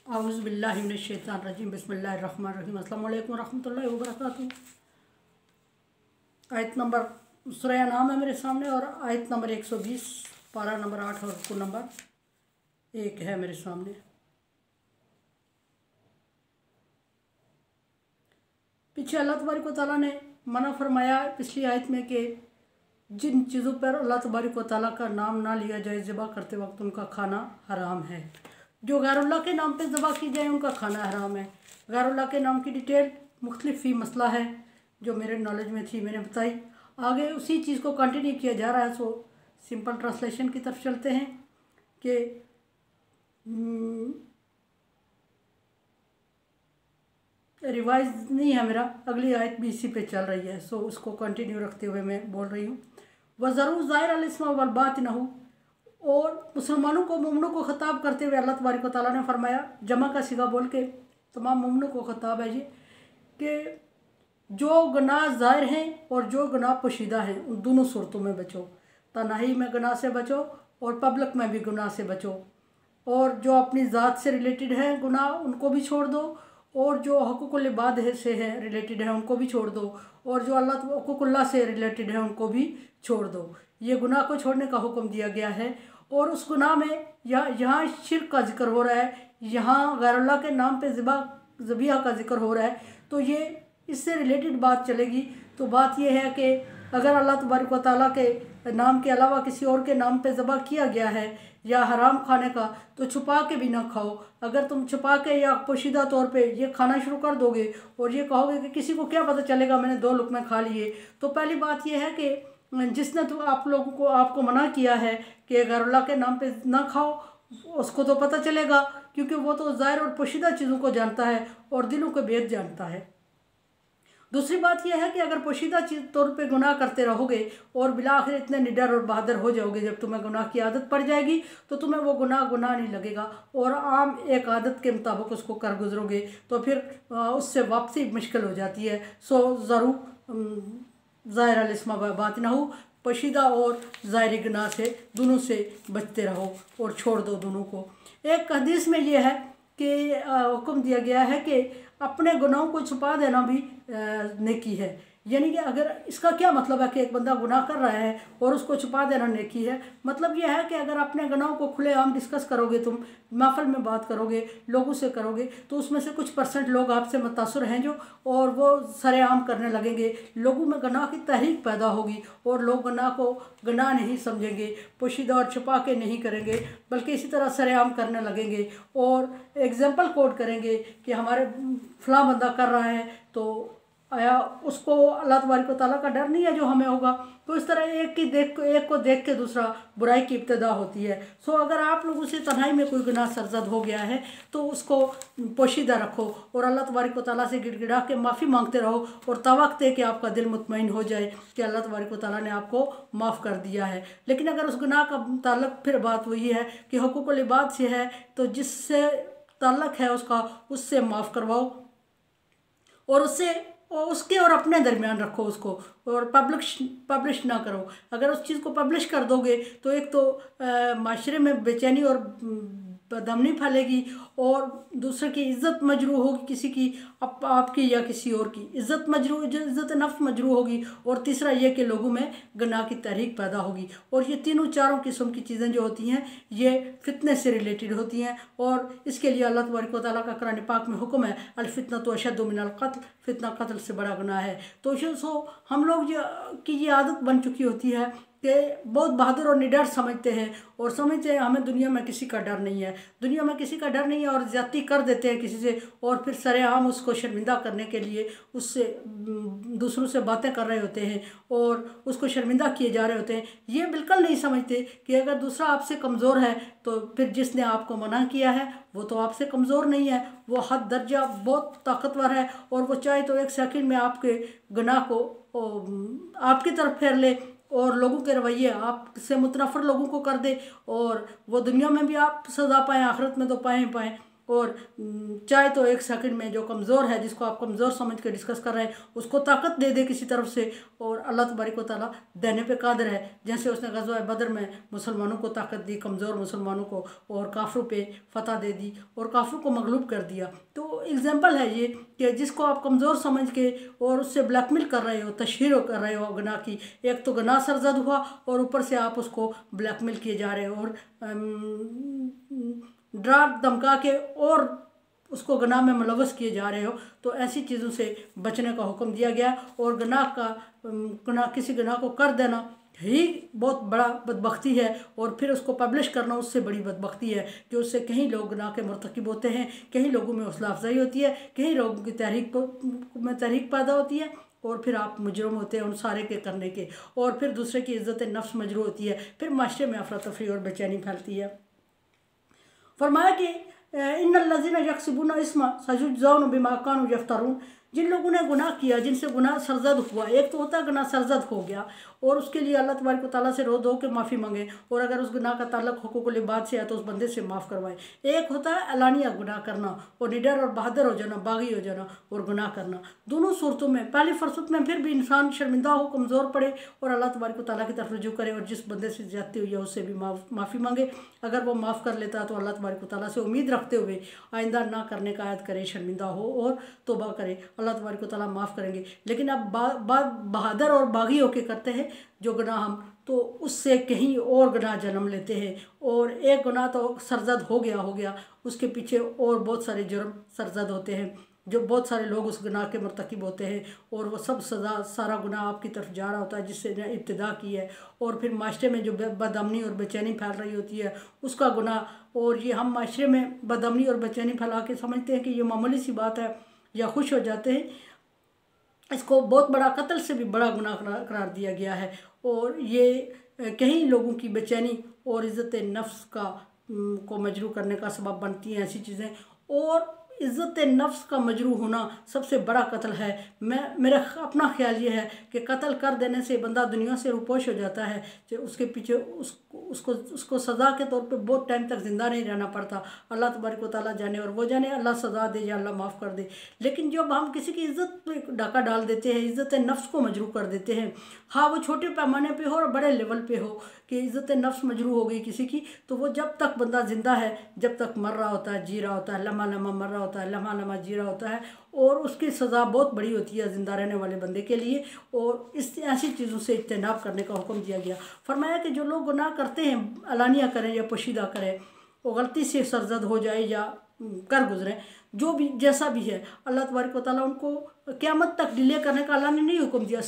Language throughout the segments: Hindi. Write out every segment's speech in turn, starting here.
औज़ुबिल्लाहि मिनश्शैतानिर्रजीम बिस्मिल्लाहिर्रहमानिर्रहीम अस्सलामु अलैकुम रहमतुल्लाहि व बरकातुहू। आयत नंबर सूरह नाम है मेरे सामने और आयत नंबर 120 पारा नंबर 8 और रुकू नंबर 1 है मेरे सामने। पीछे अल्लाह तबारक व तआला ने मना फरमाया पिछली आयत में कि जिन चीज़ों पर अल्लाह तबारक व तआला का नाम ना लिया जाए ज़िबा करते वक्त उनका खाना हराम है। जो गैरुल्लाह के नाम पे ज़िबा की जाए उनका खाना हराम है। गैरुल्लाह के नाम की डिटेल मुख्तलिफ फ़ी मसला है जो मेरे नॉलेज में थी मैंने बताई। आगे उसी चीज़ को कंटिन्यू किया जा रहा है। सो सिंपल ट्रांसलेशन की तरफ चलते हैं कि रिवाइज नहीं है मेरा, अगली आयत भी इसी पे चल रही है। सो उसको कंटिन्यू रखते हुए मैं बोल रही हूँ। वज़रूर ज़ाहिर अल-इस्म वल बातिनहु, और मुसलमानों को मोमिनों को ख़िताब करते हुए अल्लाह तबारक व तआला ने फरमाया, जमा का सिगा बोल के तमाम मोमिनों को ख़िताब है जी, कि जो गुनाह ज़ाहिर हैं और जो गुनाह पोशीदा हैं उन दोनों सूरतों में बचो। तन्हाई में गुनाह से बचो और पब्लिक में भी गुनाह से बचो। और जो अपनी ज़ात से रिलेटेड है गुनाह उनको भी छोड़ दो, और जो हक़ुक़ुल इबाद से है रिलेटेड है उनको भी छोड़ दो, और जो हक़ुक़ुल्लाह से रिलेटेड है उनको भी छोड़ दो। ये गुनाह को छोड़ने का हुक्म दिया गया है। और उस गुनाह में यहाँ शिर्क का जिक्र हो रहा है, यहाँ गैरुल्लाह के नाम पे ज़बीहा का जिक्र हो रहा है। तो ये इससे रिलेटेड बात चलेगी। तो बात यह है कि अगर अल्लाह तबारक व तआला के नाम के अलावा किसी और के नाम पे ज़बह किया गया है या हराम खाने का, तो छुपा के भी ना खाओ। अगर तुम छुपा के या पोशीदा तौर पे ये खाना शुरू कर दोगे और ये कहोगे कि किसी को क्या पता चलेगा मैंने 2 लुक़मे खा लिए, तो पहली बात यह है कि जिसने तो आप लोगों को आपको मना किया है कि गैरुल्लाह के नाम पे ना खाओ, उसको तो पता चलेगा, क्योंकि वो तो ज़ाहिर और पोशीदा चीज़ों को जानता है और दिलों के भेद जानता है। दूसरी बात यह है कि अगर पोशीदा चीज़ तौर पे गुनाह करते रहोगे और बिलाखिर इतने निडर और बहादुर हो जाओगे, जब तुम्हें गुनाह की आदत पड़ जाएगी तो तुम्हें वो गुनाह नहीं लगेगा और आम एक आदत के मुताबिक उसको कर गुजरोगे, तो फिर उससे वापसी मुश्किल हो जाती है। सो ज़रूर ज़ाहिर अल-इस्म व बातिनहु, पोशीदा और ज़ाहिरी गुनाह से दोनों से बचते रहो और छोड़ दो दोनों को। एक हदीस में यह है कि हुक्म दिया गया है कि अपने गुनाहों को छुपा देना भी नेकी है। यानी कि अगर इसका क्या मतलब है कि एक बंदा गुनाह कर रहा है और उसको छुपा देना नेकी है, मतलब यह है कि अगर अपने गुनाहों को खुलेआम डिस्कस करोगे, तुम महफिल में बात करोगे, लोगों से करोगे, तो उसमें से कुछ % लोग आपसे मुतासर हैं जो, और वो सरेआम करने लगेंगे। लोगों में गुनाह की तहरीक पैदा होगी और लोग गुनाह को गुनाह नहीं समझेंगे, पोशीदा और छुपा के नहीं करेंगे, बल्कि इसी तरह सरेआम करने लगेंगे और एग्जाम्पल कोट करेंगे कि हमारे फलां बंदा कर रहा है, तो आया उसको अल्लाह तबारक व तआला का डर नहीं है जो हमें होगा। तो इस तरह एक को देख के दूसरा बुराई की इब्तिदा होती है। सो अगर आप लोगों से तन्हाई में कोई गुनाह सरजद हो गया है तो उसको पोशीदा रखो और अल्लाह तबारक व तआला से गिड़गिड़ा के माफ़ी मांगते रहो और तवक्ल है कि आपका दिल मुतमईन हो जाए कि अल्लाह तबारक व तआला ने आपको माफ़ कर दिया है। लेकिन अगर उस गुनाह का ताल्लुक फिर बात वही है कि हक़ुक़ुल इबाद से है, तो जिससे ताल्लुक है उससे माफ़ करवाओ और उसके और अपने दरमियान रखो उसको, और पब्लिश ना करो। अगर उस चीज़ को पब्लिश कर दोगे तो एक तो माशरे में बेचैनी और बदअमनी फैलेगी, और दूसरे की इज़्ज़त मजरूह होगी, किसी की आपकी या किसी और की इज़्ज़त नफ्स मजरूह होगी, और तीसरा ये कि लोगों में गुनाह की तहरीक पैदा होगी। और ये चारों किस्म की चीज़ें जो होती हैं ये फितने से रिलेटेड होती हैं, और इसके लिए अल्लाह तबारक व तआला का कुरान पाक में हुक्म है, अल-फितनतु अशद्दु मिनल क़त्ल, फितना कत्ल से बड़ा गुनाह है। तो हम लोग की ये आदत बन चुकी होती है कि बहुत बहादुर और निडर समझते हैं और समझते हैं हमें दुनिया में किसी का डर नहीं है, दुनिया में किसी का डर नहीं है, और ज़्यादती कर देते हैं किसी से, और फिर सरेआम उसको शर्मिंदा करने के लिए उससे दूसरों से बातें कर रहे होते हैं और उसको शर्मिंदा किए जा रहे होते हैं। ये बिल्कुल नहीं समझते कि अगर दूसरा आपसे कमज़ोर है तो फिर जिसने आपको मना किया है वो तो आपसे कमज़ोर नहीं है, वो हद दर्जा बहुत ताकतवर है, और वो चाहे तो 1 सेकंड में आपके गुनाह को आपकी तरफ फेर ले और लोगों के रवैये आपसे मुतनफ़र लोगों को कर दे, और वो दुनिया में भी आप सज़ा पाएँ, आखिरत में तो पाएँ। और चाहे तो एक सेकंड में जो कमज़ोर है, जिसको आप कमज़ोर समझ के डिस्कस कर रहे हैं, उसको ताकत दे दे किसी तरफ से, और अल्लाह तबारक व तआला देने पे कादिर है। जैसे उसने ग़ज़वा बदर में मुसलमानों को ताकत दी, कमज़ोर मुसलमानों को, और काफिरों पे फतह दे दी और काफिरों को मगलूब कर दिया। तो एग्जाम्पल है ये कि जिसको आप कमज़ोर समझ के और उससे ब्लैकमेल कर रहे हो, तशहीर कर रहे हो गुनाह की, एक तो गुनाह सरजद हुआ और ऊपर से आप उसको ब्लैकमेल किए जा रहे हो और डरा धमका के और उसको गुनाह में मुलव्वस किए जा रहे हो। तो ऐसी चीज़ों से बचने का हुक्म दिया गया। और किसी गुनाह को कर देना ही बहुत बड़ा बदबख्ती है, और फिर उसको पब्लिश करना उससे बड़ी बदबख्ती है कि उससे कहीं लोग गुनाह के मर्तकिब होते हैं, कहीं लोगों में हौसला अफजाई होती है, कहीं लोगों की तहरीक पैदा होती है, और फिर आप मुजरम होते हैं उन सारे के करने के, और फिर दूसरे की इज़्ज़त नफ्स मजरू होती है, फिर माशरे में अफरा तफरी और बेचैनी फैलती है। फरमाया कि इन्नल्लज़ीना यक्सिबूना इस्मा सयुजज़ौना बिमा कानू यफ्तरून, जिन लोगों ने गुनाह किया, जिनसे गुनाह सरजद हुआ, एक तो होता है गुनाह सरजद हो गया और उसके लिए अल्लाह तबारक व तआला से रो धो के माफ़ी मांगे, और अगर उस गुनाह का ताल्लुक हुकूकुल इबाद से है तो उस बंदे से माफ़ करवाए। एक होता है अलानिया गुनाह करना और निडर और बहादुर हो जाना, बागी हो जाना और गुनाह करना। दोनों सूरतों में, पहली फरसत में फिर भी इंसान शर्मिंदा हो, कमज़ोर पड़े और अल्लाह तबारक व तआला की तरफ रुजू करे, और जिस बंदे से ज़्यादती हुई है उससे भी माफ़ी मांगे। अगर वो माफ़ कर लेता है तो अल्लाह तबारक व तआला से उम्मीद रखते हुए आइंदा ना करने का आयद करे, शर्मिंदा हो और तौबा करे, अल्लाह तबारक व तआला माफ़ करेंगे। लेकिन अब बहादुर और बागी होके करते हैं जो गुनाह हम, तो उससे कहीं और गुनाह जन्म लेते हैं, और एक गुनाह तो सरजद हो गया, उसके पीछे और बहुत सारे जुर्म सरजद होते हैं, जो बहुत सारे लोग उस गुनाह के मर्तकिब होते हैं, और वो सब सज़ा, सारा गुनाह आपकी तरफ जा रहा होता है जिससे ने इब्तिदा की है, और फिर माशरे में जो बदअमनी और बेचैनी फैल रही होती है उसका गुनाह। और ये हम माशरे में बदअमनी और बेचैनी फैला के समझते हैं कि ये मामूली सी बात है या खुश हो जाते हैं, इसको बहुत बड़ा, कत्ल से भी बड़ा गुनाह करार दिया गया है। और ये कहीं लोगों की बेचैनी और इज़्ज़त नफ्स को मजरू करने का सबब बनती हैं ऐसी चीज़ें। और इज़्ज़त नफ्स का मजरू होना सबसे बड़ा कत्ल है। मेरा अपना ख्याल ये है कि कत्ल कर देने से बंदा दुनिया से रुपोश हो जाता है, जो उसके पीछे उसको सज़ा के तौर पे बहुत टाइम तक ज़िंदा नहीं रहना पड़ता। अल्लाह तबारक व तआला जाने और वो जाने, अल्लाह सज़ा दे या अल्लाह माफ़ कर दे। लेकिन जब हम किसी की इज़्ज़त पे डाका डाल देते हैं, इज़्ज़त नफ्स को मजरू कर देते हैं, हाँ वो छोटे पैमाने पे हो और बड़े लेवल पे हो कि इज़्ज़त नफ्स मजरू हो गई किसी की, तो वो जब तक बंदा ज़िंदा है, जब तक मर रहा होता है, जी रहा होता है, लम्हा लम्हा मर रहा होता है, लम्हा लम्हा जी रहा होता है, और उसकी सज़ा बहुत बड़ी होती है ज़िंदा रहने वाले बंदे के लिए। और इस ऐसी चीज़ों से इज्तनाब करने का हुक्म दिया गया। फरमाया कि जो लोग गुनाह करते हैं, अलानिया करें या पोशीदा करें, वो गलती से सरजद हो जाए या कर गुजरें, जो भी जैसा भी है, अल्लाह तबारक व तआला उनको क़यामत तक डिले करने का अल्लाह ने नहीं हुक्म दिया।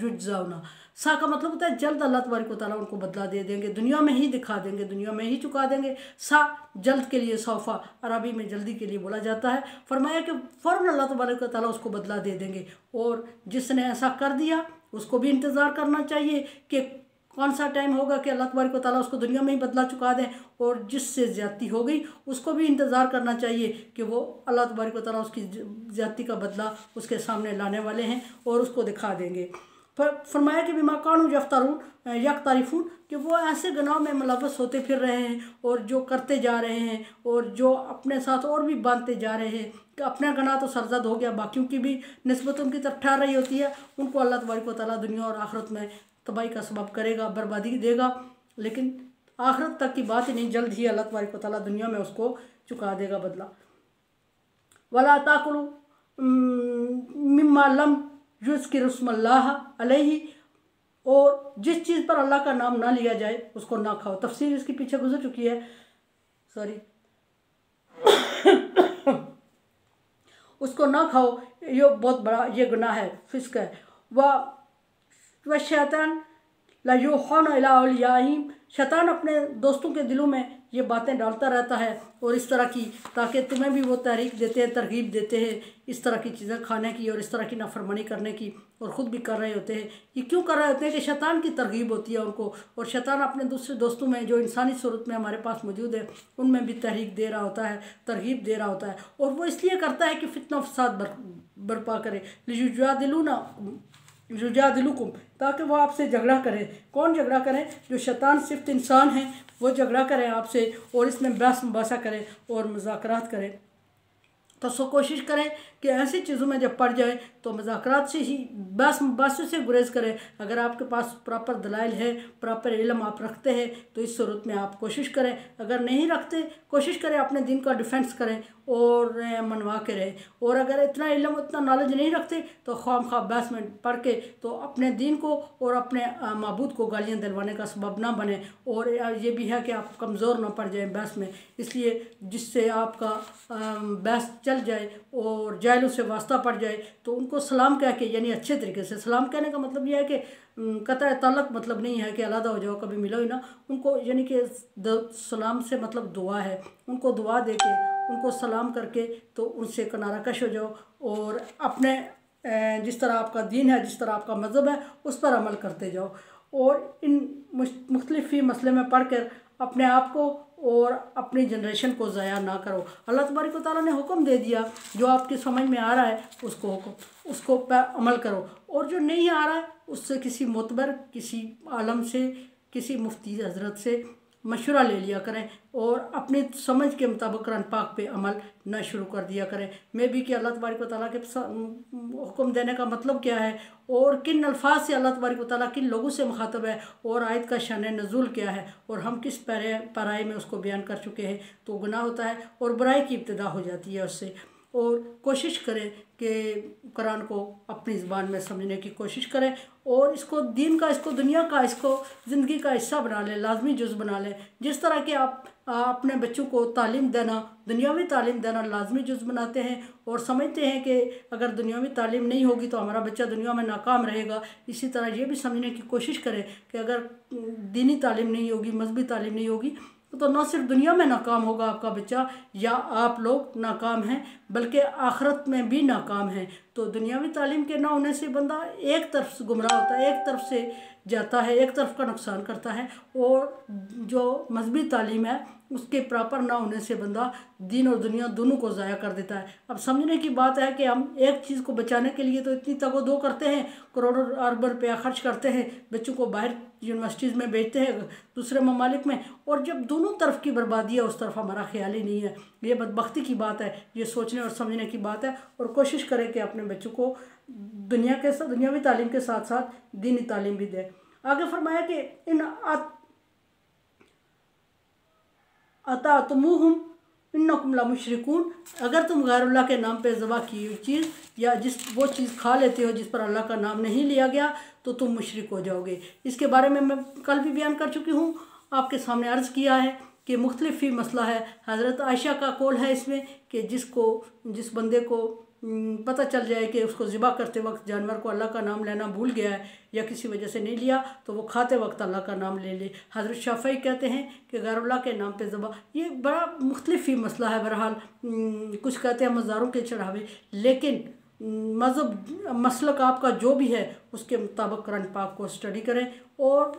युज्ज़ौना, सा का मतलब होता है जल्द अल्लाह तबारक व तआला उनको बदला दे देंगे, दुनिया में ही दिखा देंगे, दुनिया में ही चुका देंगे। सा जल्द के लिए, सौफा अरबी में जल्दी के लिए बोला जाता है। फरमाया कि फ़ौरन अल्लाह तबारक व तआला उसको बदला दे देंगे, और जिसने ऐसा कर दिया उसको भी इंतज़ार करना चाहिए कि कौन सा टाइम होगा कि अल्लाह तबारक व तआला उसको दुनिया में ही बदला चुका दें, और जिससे ज़्यादती हो गई उसको भी इंतज़ार करना चाहिए कि वो अल्लाह तबारक व तआला उसकी ज़्यादती का बदला उसके सामने लाने वाले हैं और उसको दिखा देंगे। फरमाया कि बिमा कानू यफ्तरून कि वो ऐसे गुनाह में मुलव्वस होते फिर रहे हैं और जो करते जा रहे हैं, और जो अपने साथ और भी बांधते जा रहे हैं कि अपना गुनाह तो सरजद हो गया, बाकियों की भी निस्बत उनकी तरफ ठहर रही होती है, उनको अल्लाह तबारक व तआला दुनिया और आखिरत में तबाही का सबब करेगा, बर्बादी देगा। लेकिन आखिरत तक की बात ही नहीं, जल्द ही अल्लाह तबारक व तआला दुनिया में उसको चुका देगा बदला। वला ताकुलू मिम्मा लम युज़्किरुस्मुल्लाह अलैहि, और जिस चीज़ पर अल्लाह का नाम ना लिया जाए उसको ना खाओ। तफसीर इसके पीछे गुजर चुकी है, सॉरी उसको ना खाओ, ये बहुत बड़ा ये गुनाह है, फिस्क है। व शैतान लयूहूना इला औलियाहिम, शैतान अपने दोस्तों के दिलों में ये बातें डालता रहता है और इस तरह की, ताकि तुम्हें भी वो तहरीक देते हैं, तरगीब देते हैं इस तरह की चीज़ें खाने की और इस तरह की नाफरमानी करने की, और ख़ुद भी कर रहे होते हैं। ये क्यों कर रहे होते हैं कि शैतान की तरगीब होती है उनको, और शैतान अपने दूसरे दोस्तों में जो इंसानी सूरत में हमारे पास मौजूद है उनमें भी तहरीक दे रहा होता है, तरगीब दे रहा होता है, और वो इसलिए करता है कि फितना फसाद बर्पा करे। लियुजादिलूना युजादिलुकुम, ताकि वो आपसे झगड़ा करे। कौन झगड़ा करे? जो शैतान सिफ्त इंसान है वो झगड़ा करे आपसे और इसमें बहस मुबासा करे और मुज़ाकरात करे। तो सो कोशिश करें कि ऐसी चीज़ों में जब पड़ जाए तो मुज़ाकरात से ही बस मुबासे से गुरेज करें। अगर आपके पास प्रॉपर दलाइल है, प्रॉपर इल्म आप रखते हैं तो इस सूरत में आप कोशिश करें। अगर नहीं रखते, कोशिश करें अपने दिन का डिफेंस करें और मनवा के रहें। और अगर इतना इल्म, उतना नॉलेज नहीं रखते तो ख्वामखा बहस में पढ़ के तो अपने दीन को और अपने माबूद को गालियाँ दिलवाने का सबब ना बने। और ये भी है कि आप कमज़ोर ना पड़ जाएं बहस में, इसलिए जिससे आपका बहस चल जाए और जाहिलों से वास्ता पड़ जाए तो उनको सलाम कह के, यानी अच्छे तरीके से सलाम कहने का मतलब यह है कि कतई ताल्लुक़ मतलब नहीं है कि अलहदा हो जाओ, कभी मिलो ही ना। उनको यानी कि सलाम से मतलब दुआ है, उनको दुआ दे के, उनको सलाम करके तो उनसे किनारा कश हो जाओ और अपने जिस तरह आपका दीन है, जिस तरह आपका मज़हब है उस पर अमल करते जाओ। और इन मुख्तलिफ मसले में पढ़ कर अपने आप को और अपनी जनरेशन को ज़ाया ना करो। अल्लाह तबारक व तआला ने हुक्म दे दिया, जो आपकी समझ में आ रहा है उसको पर अमल करो, और जो नहीं आ रहा है उससे किसी मोतबर, किसी आलम से, किसी मुफ्ती हजरत से मशवरा ले लिया करें और अपनी समझ के मुताबिक कुरान पाक पे अमल न शुरू कर दिया करें। मैं भी कि अल्लाह तबारक व तआला के हुक्म देने का मतलब क्या है और किन अल्फाज से अल्लाह तबारक व तआला किन लोगों से मुखातब है और आयत का शान नज़ूल क्या है और हम किस पैराए में उसको बयान कर चुके हैं, तो गुनाह होता है और बुराई की इब्तिदा हो जाती है उससे। और कोशिश करें कि कुरान को अपनी ज़बान में समझने की कोशिश करें और इसको दीन का, इसको दुनिया का, इसको ज़िंदगी का हिस्सा बना लें, लाजमी जुज़ बना लें। जिस तरह के आप अपने बच्चों को तालीम देना, दुनियावी तालीम देना लाजमी जुज़ बनाते हैं और समझते हैं कि अगर दुनियावी तालीम नहीं होगी तो हमारा बच्चा दुनिया में नाकाम रहेगा, इसी तरह ये भी समझने की कोशिश करें कि अगर दीनी तालीम नहीं होगी, मजहबी तालीम नहीं होगी तो न सिर्फ दुनिया में नाकाम होगा आपका बच्चा या आप लोग नाकाम हैं, बल्कि आखिरत में भी नाकाम हैं। तो दुनियावी तालीम के ना होने से बंदा एक तरफ से गुमराह होता है, एक तरफ से जाता है, एक तरफ का नुकसान करता है। और जो मजहबी तालीम है उसके प्रॉपर ना होने से बंदा दीन और दुनिया दोनों को ज़ाया कर देता है। अब समझने की बात है कि हम एक चीज़ को बचाने के लिए तो इतनी तगोदो करते हैं, करोड़ों अरबों रुपया खर्च करते हैं, बच्चों को बाहर यूनिवर्सिटीज़ में भेजते हैं दूसरे ममालिक में, और जब दोनों तरफ की बर्बादी है उस तरफ हमारा ख्याल ही नहीं है। ये बदबख्ती की बात है, ये सोचने और समझने की बात है। और कोशिश करें कि अपने बच्चों को दुनियावी तालीम के साथ साथ दीनी तालीम भी दें। आगे फरमाया कि इन अतातमुहुम इन्नकुम लमुशरिकून, अगर तुम गैरुल्लाह के नाम पे ज़बह की हुई चीज़ या वो चीज़ खा लेते हो जिस पर अल्लाह का नाम नहीं लिया गया तो तुम मुशरिक हो जाओगे। इसके बारे में मैं कल भी बयान कर चुकी हूँ, आपके सामने अर्ज़ किया है कि मुख्तलिफ ही मसला है। हज़रत आयशा का कौल है इसमें कि जिस बंदे को पता चल जाए कि उसको ज़िबा करते वक्त जानवर को अल्लाह का नाम लेना भूल गया है या किसी वजह से नहीं लिया तो वो खाते वक्त अल्लाह का नाम ले ले। हज़रत शाफ़ई कहते हैं कि गैरुल्लाह के नाम पे ज़बा, ये बड़ा मुख्तलिफ ही मसला है। बहरहाल कुछ कहते हैं मज़ारों के चढ़ावे, लेकिन मज़हब मसलक आपका जो भी है उसके मुताबिक कुरान पाक को स्टडी करें और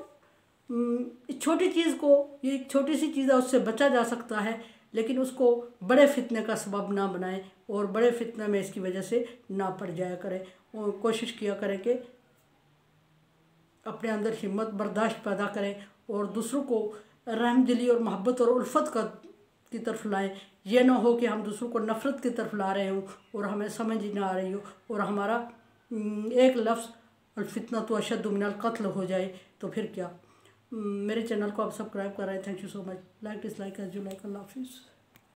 छोटी चीज़ को, ये एक छोटी सी चीज़ है उससे बचा जा सकता है, लेकिन उसको बड़े फितने का सबब ना बनाएं और बड़े फितने में इसकी वजह से ना पड़ जाया करें। और कोशिश किया करें कि अपने अंदर हिम्मत बर्दाश्त पैदा करें और दूसरों को रहमदिली और मोहब्बत और उल्फत की तरफ लाएं। यह ना हो कि हम दूसरों को नफ़रत की तरफ ला रहे हों और हमें समझ ही ना आ रही हो और हमारा एक लफ्ज़ अल-फितना तो अशद्दु मिनल क़त्ल हो जाए तो फिर क्या। मेरे चैनल को आप सब्सक्राइब कर रहे हैं। Thank you so much. Like dislike as you like. Allah हाफिज़।